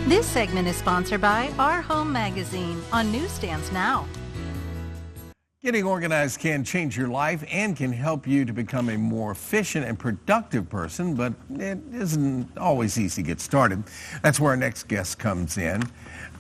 This segment is sponsored by Our Home Magazine on newsstands now. Getting organized can change your life and can help you to become a more efficient and productive person, but it isn't always easy to get started. That's where our next guest comes in.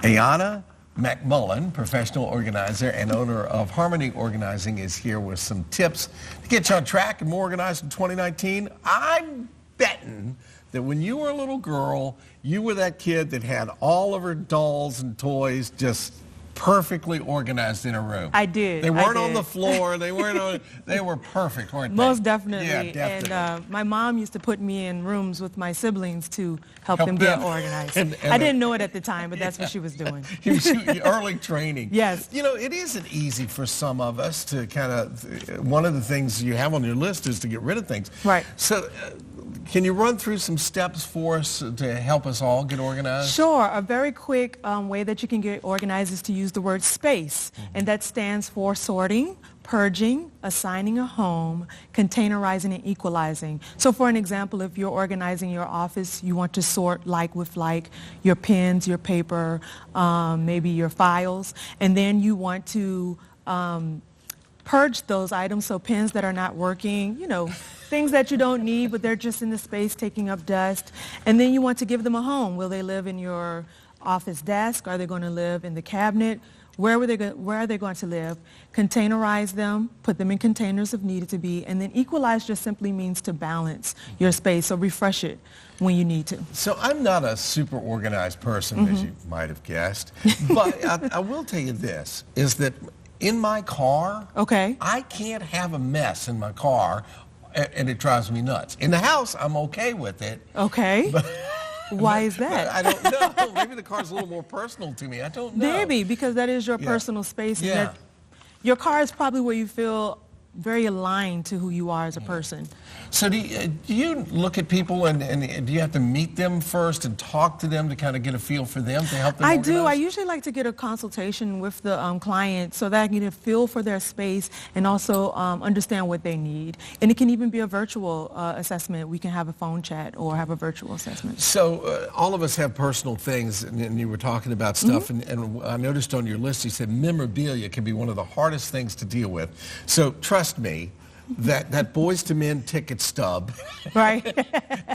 Ayanna McMullen, professional organizer and owner of Harmony Organizing, is here with some tips to get you on track and more organized in 2019. I'm betting that when you were a little girl, you were that kid that had all of her dolls and toys just perfectly organized in a room. I did. They weren't on the floor. They weren't on, they were perfect, weren't they? Most definitely. Yeah, definitely. And my mom used to put me in rooms with my siblings to help them get organized. And I didn't know it at the time, but that's what she was doing. Early training. Yes. You know, it isn't easy for some of us to kind of, one of the things you have on your list is to get rid of things. Right. So can you run through some steps for us to help us all get organized? Sure. A very quick way that you can get organized is to use the word space, and that stands for sorting, purging, assigning a home, containerizing, and equalizing. So for an example, if you're organizing your office, you want to sort like with like, your pens, your paper, maybe your files, and then you want to purge those items, so pens that are not working, you know, things that you don't need, but they're just in the space taking up dust. And then you want to give them a home. Will they live in your office desk? Are they going to live in the cabinet? Where are they going to live? Containerize them, put them in containers if needed to be, and then equalize just simply means to balance your space, so refresh it when you need to. So I'm not a super organized person, as you might have guessed, but I will tell you this, is that in my car, okay, I can't have a mess in my car, and it drives me nuts. In the house, I'm okay with it. Okay. Why is that? I don't know. Maybe the car's a little more personal to me. I don't know. Maybe, because that is your personal space. Yeah. And that your car is probably where you feel very aligned to who you are as a person. So do you look at people and do you have to meet them first and talk to them to kind of get a feel for them to help them I organize? do. I usually like to get a consultation with the client so that I can get a feel for their space and also understand what they need. And it can even be a virtual assessment. We can have a phone chat or have a virtual assessment. So all of us have personal things, and you were talking about stuff, and I noticed on your list you said memorabilia can be one of the hardest things to deal with. So trust me, that Boys to Men ticket stub right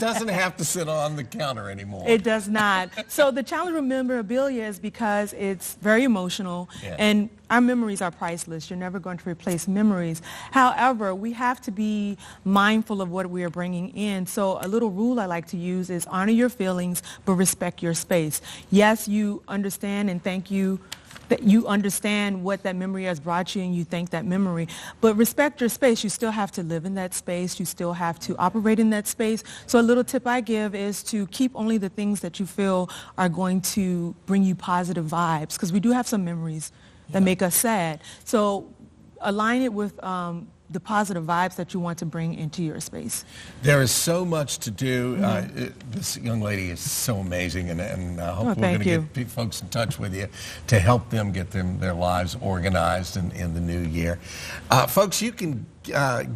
doesn't have to sit on the counter anymore. It does not. So the challenge with memorabilia is because it's very emotional, and our memories are priceless. You're never going to replace memories. However, we have to be mindful of what we are bringing in. So a little rule I like to use is honor your feelings, but respect your space. Yes, you understand, and thank you that you understand what that memory has brought you and you thank that memory, but respect your space. You still have to live in that space. You still have to operate in that space. So a little tip I give is to keep only the things that you feel are going to bring you positive vibes, because we do have some memories that make us sad. So align it with the positive vibes that you want to bring into your space. There is so much to do. This young lady is so amazing, and I hope we're going to get folks in touch with you to help them get their lives organized in the new year. Folks, you can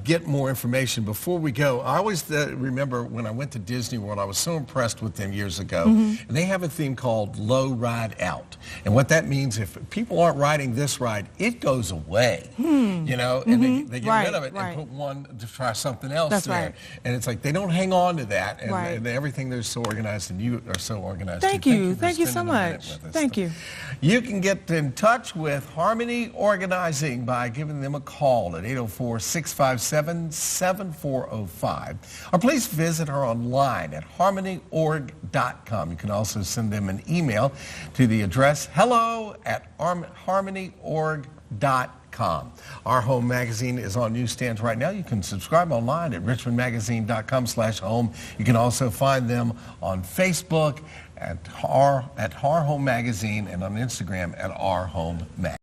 get more information. Before we go, I always remember when I went to Disney World, I was so impressed with them years ago, and they have a theme called Low Ride Out. And what that means, if people aren't riding this ride, it goes away, you know, and they get rid of it and put one to try something else there. And it's like they don't hang on to that, and everything there's so organized, and you are so organized. Thank you. Thank you so much. Thank you. You can get in touch with Harmony Organizing by giving them a call at 804-657-7405. Or please visit her online at harmonyorg.com. You can also send them an email to the address hello@harmonyorg.com. Our Home Magazine is on newsstands right now. You can subscribe online at richmondmagazine.com/home. You can also find them on Facebook at Our Home Magazine and on Instagram at Our Home Mag.